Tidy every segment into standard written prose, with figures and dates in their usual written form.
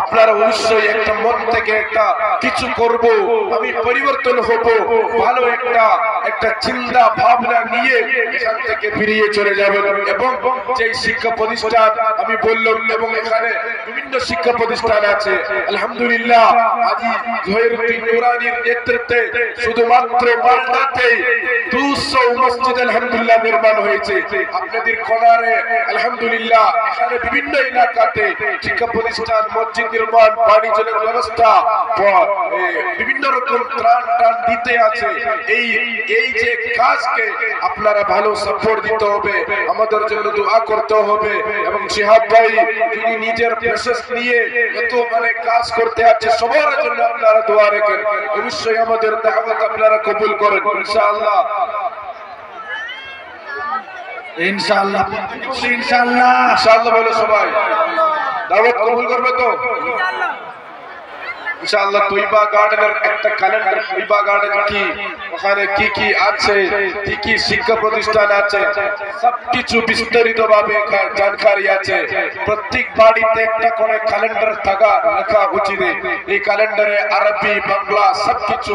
আপনারা অবশ্যই একটা মন থেকে একটা কিছু করব, আমি পরিবর্তন হব, ভালো একটা চিন্তা ভাবনা নিয়ে এখান থেকে ফিরিয়ে চলে যাবেন। এবং যে শিক্ষা প্রতিষ্ঠান আমি বললাম, এবং এখানে বিভিন্ন শিক্ষা প্রতিষ্ঠান আছে, আলহামদুলিল্লাহ আজি জহিরুদ্দিন নুরানির নেতৃত্বে শুধুমাত্র মালদাতে 200 মসজিদ আলহামদুলিল্লাহ নির্মাণ হয়েছে। আপনাদের কোনারে আলহামদুলিল্লাহ এখানে বিভিন্ন এলাকাতে শিক্ষা প্রতিষ্ঠান, মসজিদ নির্মাণ, পানি জলের ব্যবস্থা, বিভিন্ন রকম ত্রাণ দিতে আছে। এই যে কাজকে আপনারা ভালো সাপোর্ট দিতে হবে, আমাদের জন্য দোয়া করতে হবে। এবং শিহাব ভাই যিনি নিজের প্রসেস নিয়ে এত কাজ করতে আছে, সবার জন্য আপনারা দোয়া রাখেন। অবশ্যই আমাদের দাওয়াত আপনারা কবুল করেন ইনশাআল্লাহ। ইনশাআল্লাহ ইনশাআল্লাহ ইনশাআল্লাহ বলে সবাই দাওয়াত কবুল করবে তো ইনশাআল্লাহ। তৈবা গার্ডেনের একটা ক্যালেন্ডার, তৈবা গার্ডেন কি, ওখানে কি কি আছে, কি কি শিক্ষা প্রতিষ্ঠান আছে, সবকিছু বিস্তারিত ভাবে জানকারি আছে। প্রত্যেক বাড়িতে একটা করে ক্যালেন্ডার থাকা রাখা উচিত। এই ক্যালেন্ডারে আরবি, বাংলা সবকিছু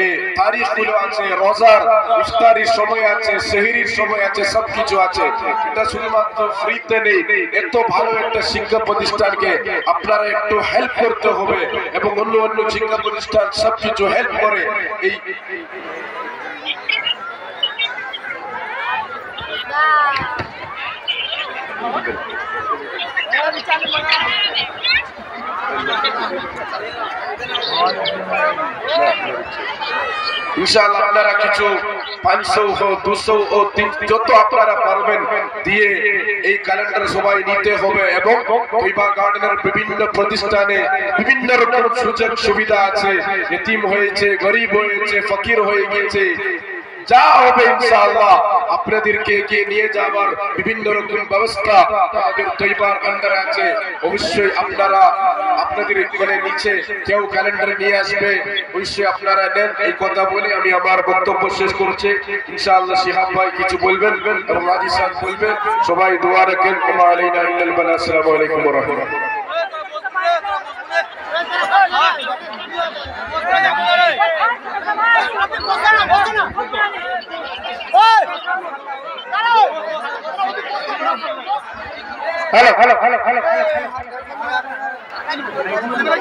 এই তারিখ গুলো আছে, রোজার ইফতারির সময় আছে, সেহরির সময় আছে, সবকিছু আছে। এটা শুধুমাত্র ফ্রিতে নেই। এত ভালো একটা শিক্ষা প্রতিষ্ঠানকে আপনারা একটু হেল্প করতে হবে, এবং অন্য অন্য শিক্ষা প্রতিষ্ঠান সবকিছু হেল্প করে। এই ইনশাআল্লাহ আপনারা কিছু 500 হোক, 200 হোক, 300 যত আপনারা পারবেন দিয়ে এই ক্যালেন্ডার সবাই নিতে হবে। এবং তৈবা গার্ডেনের বিভিন্ন প্রতিষ্ঠানে বিভিন্ন রকম সুযোগ সুবিধা আছে। এতিম হয়েছে, গরিব হয়েছে, ফকির হয়ে গেছে, যা হবে ইনশাআল্লাহ আপনাদেরকে এগিয়ে নিয়ে যাবার বিভিন্ন রকম ব্যবস্থা আমাদের তৈবার আন্ডারে আছে। অবশ্যই আপনারা আপনাদের নিচে কেউ ক্যালেন্ডার নিয়ে আসবে, অবশ্যই আপনারা নেন। এই কথা বলে আমি আমার বক্তব্য শেষ করছি। ইনশাআল্লাহ শিহাব ভাই কিছু বলবেন এবং আজি সাহেব বলবেন। সবাই দোয়া রাখেন। ওয়া আলাইনা ইল্লাল বালাগ। আসসালামু আলাইকুম ওয়া রাহমাতুল্লাহ।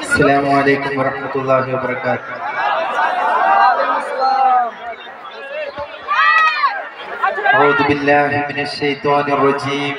السلام عليكم ورحمة الله وبركاته. أعوذ بالله من الشيطان الرجيم.